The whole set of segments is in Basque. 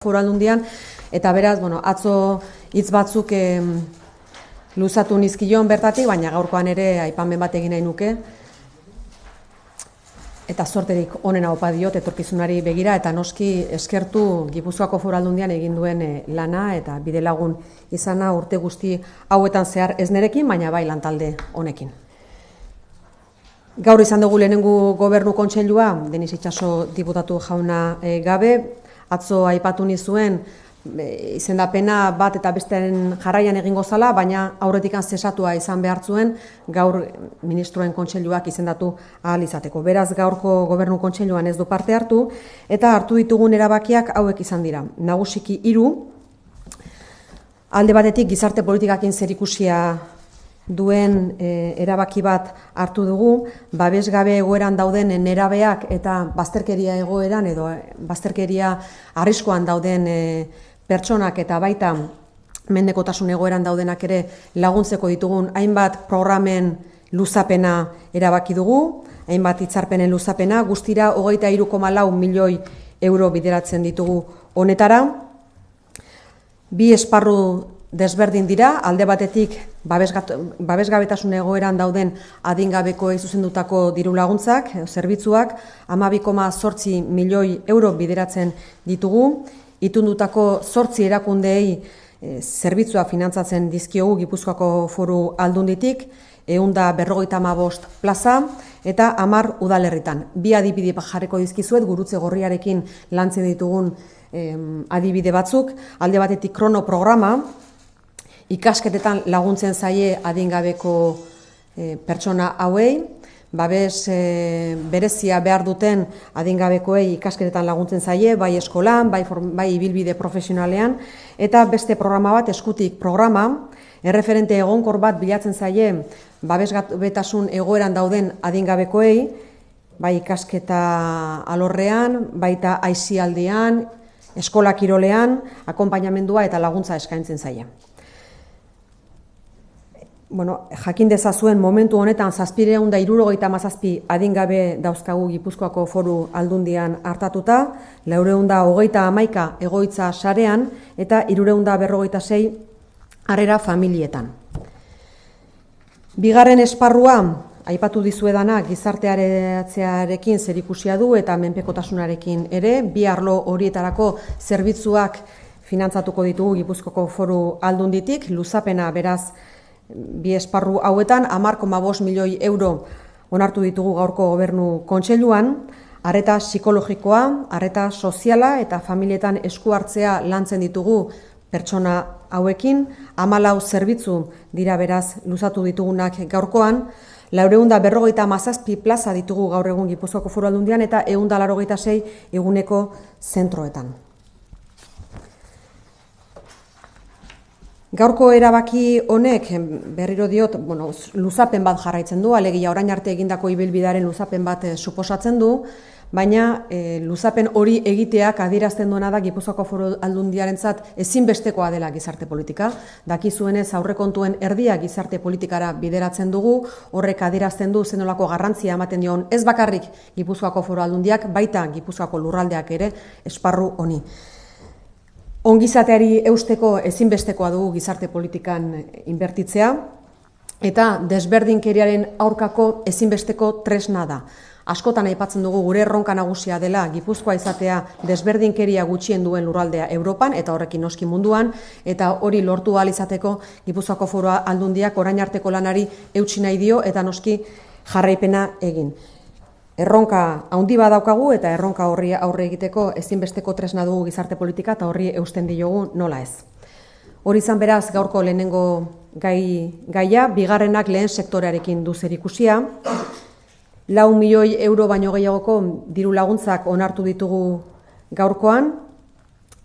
Foru Aldundian, eta beraz, atzo hitz batzuk luzatu nizkion bertatik, baina gaurkoan ere aipamen bat egin nahi nuke. Eta sorterik onena opa diot etorkizunari begira, eta noski eskertu Gipuzkoako Foru Aldundian egin duen lana eta bidelagun izana urte guzti hauetan zehar ez nerekin, baina bai lantalde honekin. Gaur izan dugu lehenengo gobernu kontseilua, Denis Itxaso diputatu jauna gabe. Atzo aipatu nizuen izendapena bat eta bestearen jarraian egingo zala, baina aurretikan zesatua izan behar zuen gaur ministroen kontseiluak izendatu ahal izateko. Beraz, gaurko gobernu kontseiluan ez du parte hartu, eta hartu ditugun erabakiak hauek izan dira. Nagusiki 3, alde batetik gizarte politikakin zerikusia duen erabaki bat hartu dugu, babesgabe egoeran dauden nerabeak eta bazterkeria egoeran edo bazterkeria arriskoan dauden pertsonak eta baita mendekotasun egoeran daudenak ere laguntzeko ditugun hainbat programen luzapena erabaki dugu, hainbat hitzarpenen luzapena, guztira 23,4 milioi euro bideratzen ditugu honetara. 2 esparru desberdin dira, alde batetik babesgabetasun egoeran dauden adingabekoei zuzendutako diru laguntzak, zerbitzuak, 12,8 milioi euro bideratzen ditugu, itundutako 8 erakundeei zerbitzua finantzatzen dizkiogu Gipuzkoako Foru Aldunditik, 155 plaza eta 10 udalerritan. 2 adibide jarriko dizkizuet, Gurutze Gorriarekin lantzen ditugun adibide batzuk, alde batetik krono programa, ikasketetan laguntzen zaie adingabeko pertsona hauei, babes berezia behar duten adingabekoei ikasketetan laguntzen zaie, bai eskolan, bai ibilbide profesionalean, eta beste programa bat, eskutik programa, erreferente egonkor bat bilatzen zaie babesgabetasun egoeran dauden adingabekoei, bai ikasketa alorrean, baita aisialdian, eskola kirolean, akonpainamendua eta laguntza eskaintzen zaie. Jakin dezazuen momentu honetan 777 adingabe dauzkagu Gipuzkoako Foru Aldundian hartatuta, 431 egoitza sarean eta 356 harrera familietan. Bigarren esparrua, aipatu dizuedana, gizartearekin zerikusia du eta menpekotasunarekin ere, 2 arlo horietarako zerbitzuak finantzatuko ditugu Gipuzkoako Foru Aldunditik, luzapena beraz 2 esparru hauetan 10,5 milioi euro onartu ditugu gaurko gobernu kontseiluan, arreta psikologikoa, arreta soziala eta familietan esku hartzea lantzen ditugu pertsona hauekin, 14 zerbitzu dira beraz luzatu ditugunak gaurkoan, 457 plaza ditugu gaur egun Gipuzkoako Foru Aldundian eta 186 eguneko zentroetan. Gaurko erabaki honek, berriro diot, luzapen bat jarraitzen du, alegia orain arte egindako ibilbidearen luzapen bat suposatzen du, baina luzapen hori egiteak adierazten duena da Gipuzkoako Foru Aldundiarentzat ezinbestekoa dela gizarte politika. Dakizuenez aurrekontuen erdia gizarte politikara bideratzen dugu, horrek adierazten du zenolako garrantzia ematen dion ez bakarrik Gipuzkoako Foru Aldundiak, baita Gipuzkoako lurraldeak ere esparru honi. Ongizateari eusteko ezinbestekoa dugu gizarte politikan inbertitzea, eta desberdinkeriaren aurkako ezinbesteko tresna da. Askotan aipatzen dugu gure erronka nagusia dela Gipuzkoa izatea desberdinkeria gutxien duen lurraldea Europan, eta horrekin noski munduan, eta hori lortu ahal izateko Gipuzkoako Foru Aldundiak orain arteko lanari eutsi nahi dio eta noski jarraipena egin. Erronka handi bat daukagu eta erronka horri aurre egiteko ezinbesteko tresna dugu gizarte politika eta horri eusten diogu nola ez. Hori izan beraz gaurko lehenengo gaia, bigarrenak lehen sektorearekin du zerikusia. 4 milioi euro baino gehiagoko diru laguntzak onartu ditugu gaurkoan,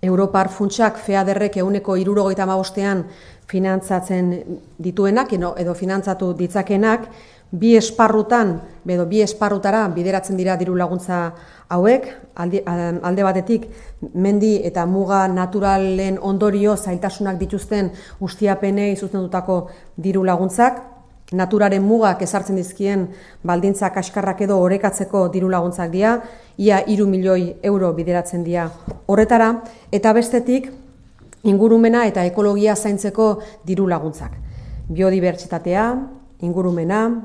Europar funtsak FEADERrek 175ean finantzatzen dituenak edo finantzatu ditzakenak, 2 esparrutara bideratzen dira diru laguntza hauek, alde batetik mendi eta muga naturalen ondorio zailtasunak dituzten ustiapenei zuzendutako diru laguntzak, naturaren mugak ezartzen dizkien baldintza kaskarrak edo orekatzeko diru laguntzak dira, ia 3 milioi euro bideratzen dira horretara, eta bestetik ingurumena eta ekologia zaintzeko diru laguntzak. Biodibertsitatea, ingurumena,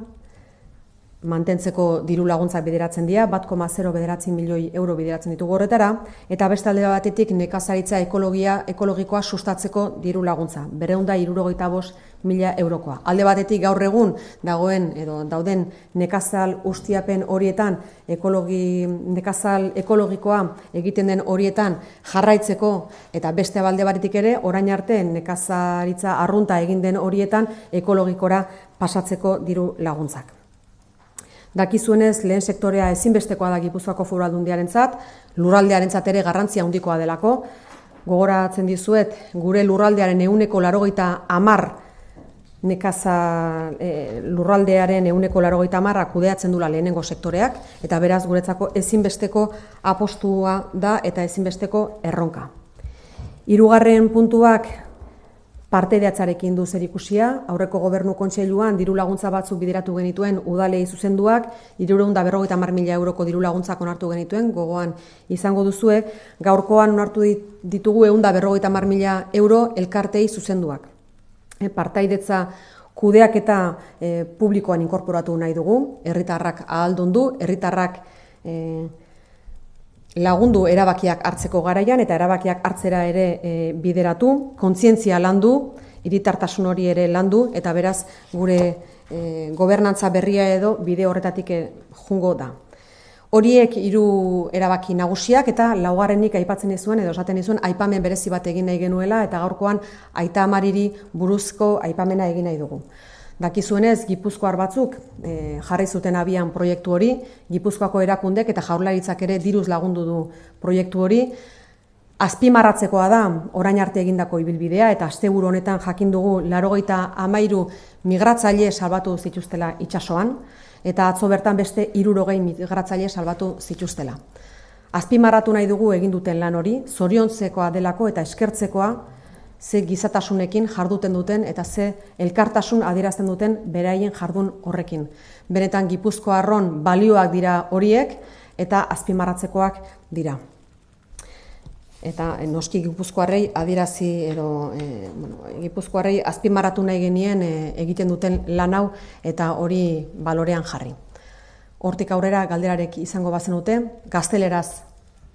mantentzeko diru laguntzak bideratzen dira, 1,09 milioi euro bideratzen ditugu horretara, eta beste alde batetik nekazaritza ekologikoa sustatzeko diru laguntza, 275.000 eurokoa. Alde batetik gaur egun dauden nekazal ustiapen horietan, nekazal ekologikoa egiten den horietan jarraitzeko, eta beste alde batetik ere, orain arte nekazaritza arrunta egin den horietan ekologikora pasatzeko diru laguntzak. Dakizuenez, lehen sektorea ezinbestekoa da Gipuzkoako Foru Aldundiarentzat, lurraldearentzat ere garrantzia handiakoa delako. Gogoratzen dizuet, gure lurraldearen 80% lurraldearen 80% kudeatzen dula lehenengo sektoreak, eta beraz guretzako ezinbesteko apostua da eta ezinbesteko erronka. Hirugarren puntuak partaideatzarekin du zerikusia. Aurreko Gobernu Kontseiluan diru laguntza batzuk bideratu genituen udalei zuzenduak, 350.000 euroko diru laguntzak onartu genituen, gogoan izango duzue. Gaurkoan onartu ditugu 150.000 euro elkartei zuzenduak. Partaidetza kudeaketa publikoan inkorporatu nahi dugu, herritarrak ahaldundu, herritarrak lagundu erabakiak hartzeko garaian eta erabakiak hartzera ere bideratu, kontzientzia landu, hiritartasun hori ere landu, eta beraz gure gobernantza berria edo bide horretatik jungo da. Horiek 3 erabaki nagusiak eta laugarrenik aipatzen izuen edo esaten izuen aipamen berezi bat egin nahi genuela eta gaurkoan Aita Amariri buruzko aipamena egin nahi dugu. Dakizuenez, Gipuzkoar batzuk jarri zuten abian proiektu hori, Gipuzkoako erakundek eta Jaurlaritzak ere diruz lagundu du proiektu hori. Azpimarratzekoa da orain arte egindako ibilbidea eta asteburu honetan jakin dugu 93 migratzaile salbatu zituztela itsasoan eta atzo bertan beste 60 migratzaile salbatu zituztela. Azpimarratu nahi dugu egin duten lan hori, zoriontzekoa delako eta eskertzekoa, ze gizatasunekin jarduten duten eta ze elkartasun adierazten duten beraien jardun horrekin. Benetan Gipuzkoarron balioak dira horiek eta azpimarratzekoak dira. Eta noski Gipuzkoarrei adierazi edo Gipuzkoarrei azpimarratu nahi genien egiten duten lan hau eta hori balorean jarri. Hortik aurrera galderarek izango bazenute, gazteleraz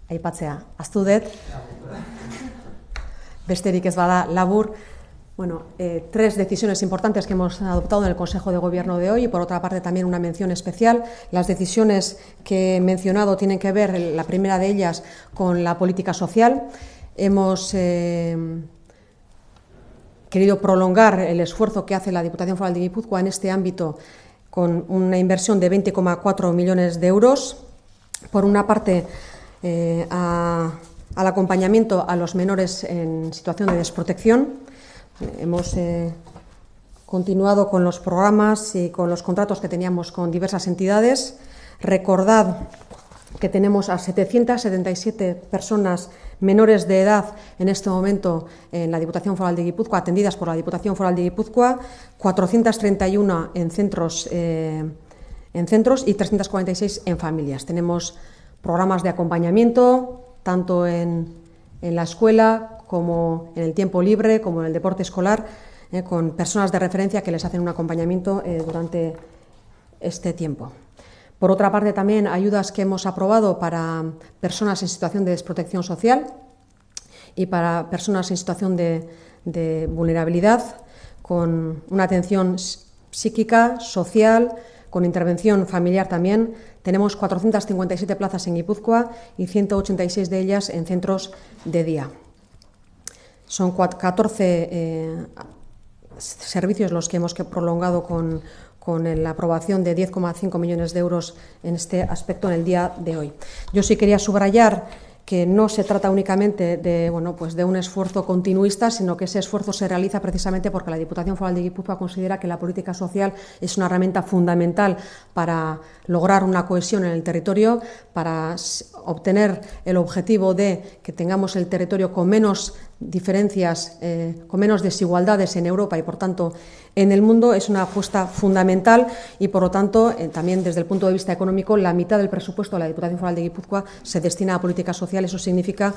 aipatzea. Ahaztu dut. Besterik ez bada labur. Tres decisiones importantes que hemos adoptado en el Consejo de Gobierno de hoy y por otra parte también una mención especial. Las decisiones que he mencionado tienen que ver, la primera de ellas, con la política social. Hemos querido prolongar el esfuerzo que hace la Diputación Foral de Guipúzcoa en este ámbito con una inversión de 20,4 millones de euros. Por una parte, al acompañamiento a los menores en situación de desprotección. Hemos continuado con los programas y con los contratos que teníamos con diversas entidades. Recordad que tenemos a 777 personas menores de edad en este momento en la Diputación Foral de Guipúzcoa, atendidas por la Diputación Foral de Guipúzcoa, 431 en centros y 346 en familias. Tenemos programas de acompañamiento, tanto en la escuela como en el tiempo libre, como en el deporte escolar, con personas de referencia que les hacen un acompañamiento durante este tiempo. Por otra parte, también ayudas que hemos aprobado para personas en situación de desprotección social y para personas en situación de vulnerabilidad, con una atención psíquica, social, con intervención familiar también. Tenemos 457 plazas en Guipúzcoa y 186 de ellas en centros de día. Son 14 servicios los que hemos prolongado con la aprobación de 10,5 millones de euros en este aspecto en el día de hoy. Yo sí quería subrayar que no se trata únicamente de un esfuerzo continuista, sino que ese esfuerzo se realiza precisamente porque la Diputación Foral de Guipúzcoa considera que la política social es una herramienta fundamental para lograr una cohesión en el territorio, para obtener el objetivo de que tengamos el territorio con menos diferencias, con menos desigualdades en Europa y, por tanto, en el mundo, es una apuesta fundamental y, por lo tanto, también desde el punto de vista económico, la mitad del presupuesto de la Diputación Foral de Guipúzcoa se destina a políticas sociales. Eso significa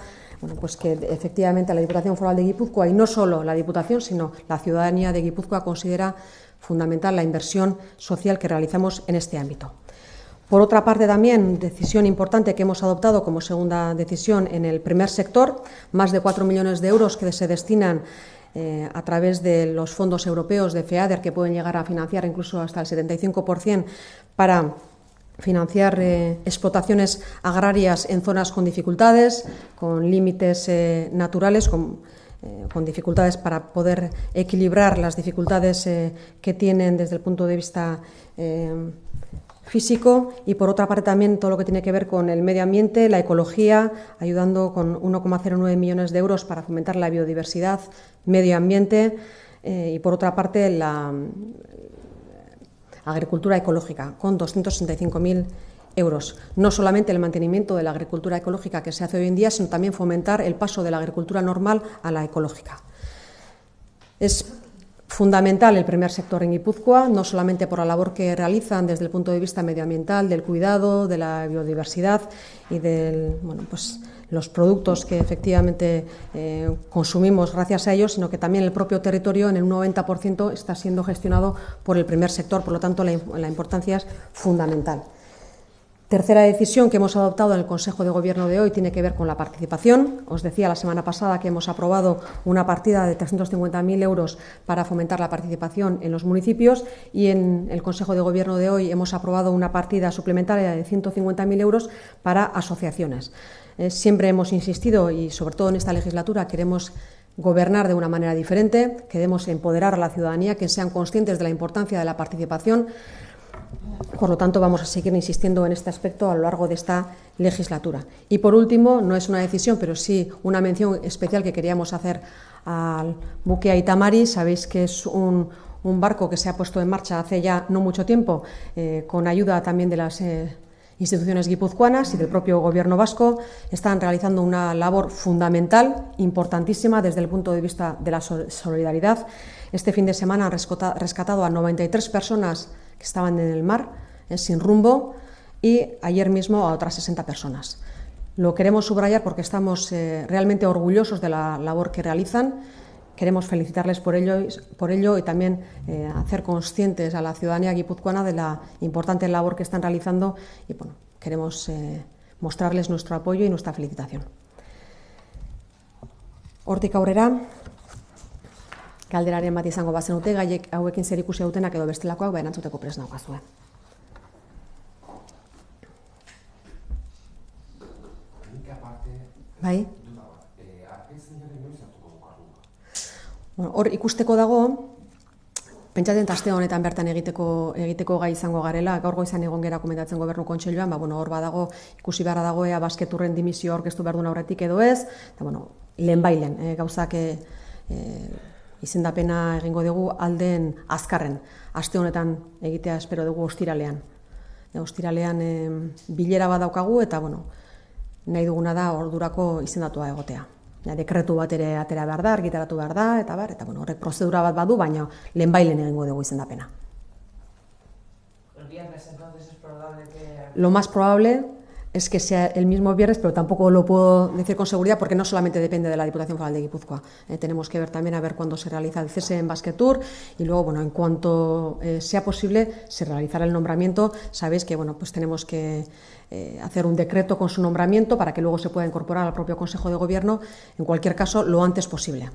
pues que efectivamente la Diputación Foral de Guipúzcoa, y no solo la Diputación, sino la ciudadanía de Guipúzcoa, considera fundamental la inversión social que realizamos en este ámbito. Por otra parte, también, decisión importante que hemos adoptado como segunda decisión en el primer sector, más de 4 millones de euros que se destinan a través de los fondos europeos de FEADER, que pueden llegar a financiar incluso hasta el 75% para financiar explotaciones agrarias en zonas con dificultades, con límites naturales, con dificultades para poder equilibrar las dificultades que tienen desde el punto de vista físico, y por otra parte también todo lo que tiene que ver con el medio ambiente, la ecología, ayudando con 1,09 millones de euros para fomentar la biodiversidad, medio ambiente, y por otra parte la agricultura ecológica con 265.000 euros. No solamente el mantenimiento de la agricultura ecológica que se hace hoy en día, sino también fomentar el paso de la agricultura normal a la ecológica. Es fundamental el primer sector en Guipúzcoa, no solamente por la labor que realizan desde el punto de vista medioambiental, del cuidado, de la biodiversidad y de los productos que efectivamente consumimos gracias a ellos, sino que también el propio territorio en el 90% está siendo gestionado por el primer sector, por lo tanto la importancia es fundamental. Tercera decisión que hemos adoptado en el Consejo de Gobierno de hoy tiene que ver con la participación. Os decía la semana pasada que hemos aprobado una partida de 350.000 euros para fomentar la participación en los municipios, y en el Consejo de Gobierno de hoy hemos aprobado una partida suplementaria de 150.000 euros para asociaciones. Siempre hemos insistido, y sobre todo en esta legislatura queremos gobernar de una manera diferente, queremos empoderar a la ciudadanía, que sean conscientes de la importancia de la participación. Por lo tanto, vamos a seguir insistiendo en este aspecto a lo largo de esta legislatura. Y por último, no es una decisión, pero sí una mención especial que queríamos hacer al buque Aitamari. Sabéis que es un barco que se ha puesto en marcha hace ya no mucho tiempo, con ayuda también de las instituciones guipuzcoanas y del propio Gobierno vasco. Están realizando una labor fundamental, importantísima desde el punto de vista de la solidaridad. Este fin de semana han rescatado a 93 personas que estaban en el mar, sin rumbo, y ayer mismo a otras 60 personas. Lo queremos subrayar porque estamos realmente orgullosos de la labor que realizan. Queremos felicitarles por ello y también hacer conscientes a la ciudadanía guipuzcoana de la importante labor que están realizando, y queremos mostrarles nuestro apoyo y nuestra felicitación. Hortik aurrera, galderaren bat izango bazenute, gaiek hauekin zer ikusi dutenak edo bestelakoak erantzuteko prest naukazue. Bai? Hor ikusteko dago, pentsatzen aste honetan bertan egiteko gai izango garela. Gaur goizan egon gera komentatzen Gobernu Kontseiluan, hor badago, ikusi beharra dago ea basketurren dimisio aurkeztu behar duen aurretik edo ez, eta lehenbailen gauzak izendapena egingo dugu aldeen azkarren. Aste honetan egitea espero dugu ostiralean. Ostiralean bilera bat daukagu eta nahi duguna da ordurako izendatua egotea. Dekretu bat ere atera behar da, argitaratu behar da, eta horrek prozedura bat badu, baina lehenbailen egingo dugu izendapena. ¿El viernes entonces es probable que...? Lo más probable es que sea el mismo viernes, pero tampoco lo puedo decir con seguridad porque no solamente depende de la Diputación Foral de Guipúzcoa. Tenemos que ver también a ver cuándo se realiza el cese en Basquetour y luego, en cuanto sea posible, se realizará el nombramiento. Sabéis que, pues tenemos que hacer un decreto con su nombramiento para que luego se pueda incorporar al propio Consejo de Gobierno, en cualquier caso, lo antes posible.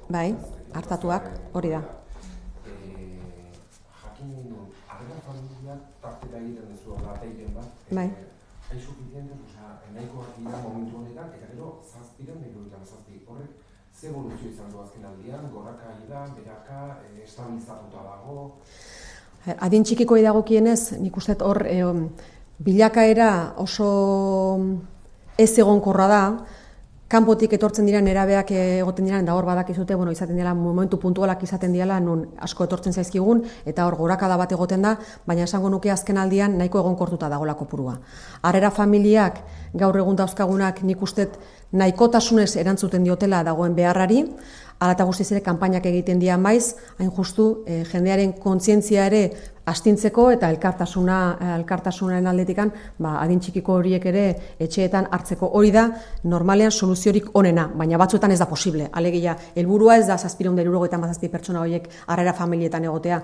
Bai, hartatuak, hori da. Bai. Ze evoluzio izan du azken aldian, gorraka da, beraka, estabilizatuta dago? Adin txikikoi dagokienez, nik uste hor bilakaera oso ez egonkorra da. kanpotik etortzen diren nerabeak egoten diren, da hor badakizute, izaten dela, momentu puntualak izaten diela, nun asko etortzen zaizkigun, eta hor gorakada bat egoten da, baina esango nuke azken aldian nahiko egonkortuta dagoela kopurua. Harrera familiak gaur egun dauzkagunak nik ustet nahikotasunez erantzuten diotela dagoen beharrari, hala eta guztiz ere kanpainak egiten dira maiz, hain justu jendearen kontzientzia ere astintzeko eta elkartasunaren aldetikan adin txikiko horiek ere etxeetan hartzeko. Hori da normalean soluziorik onena, baina batzuetan ez da posible. Alegia, helburua ez da 777 pertsona horiek harrera familietan egotea.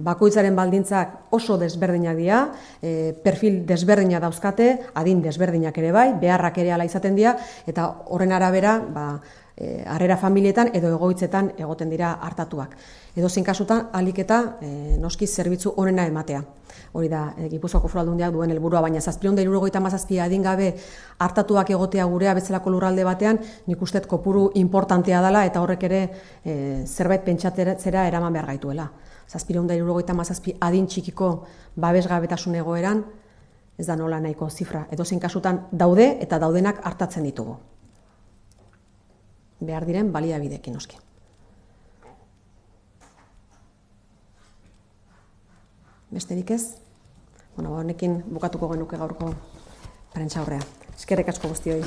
Bakoitzaren baldintzak oso desberdinak dira, perfil desberdina dauzkate, adin desberdinak ere bai, beharrak ere hala izaten dira, eta horren arabera harrera familietan edo egoitzetan egoten dira hartatuak. Edozein kasutan, ahalik eta noski zerbitzu onena ematea. Hori da, Gipuzkoako Foru Aldundiak duen helburua, baina 777 adingabe hartatuak egotea gurea bezalako lurralde batean, nik ustet kopuru importantea dela eta horrek ere zerbait pentsatzera eraman behar gaituela. 777 adin txikiko babesgabetasun egoeran, ez da nola nahiko zifra. Edozein kasutan daude eta daudenak hartatzen ditugu. Behar diren baliabideekin noski. Besterik ez? Honekin bukatuko genuke gaurko prentsaurrea. Eskerrik asko guztioi.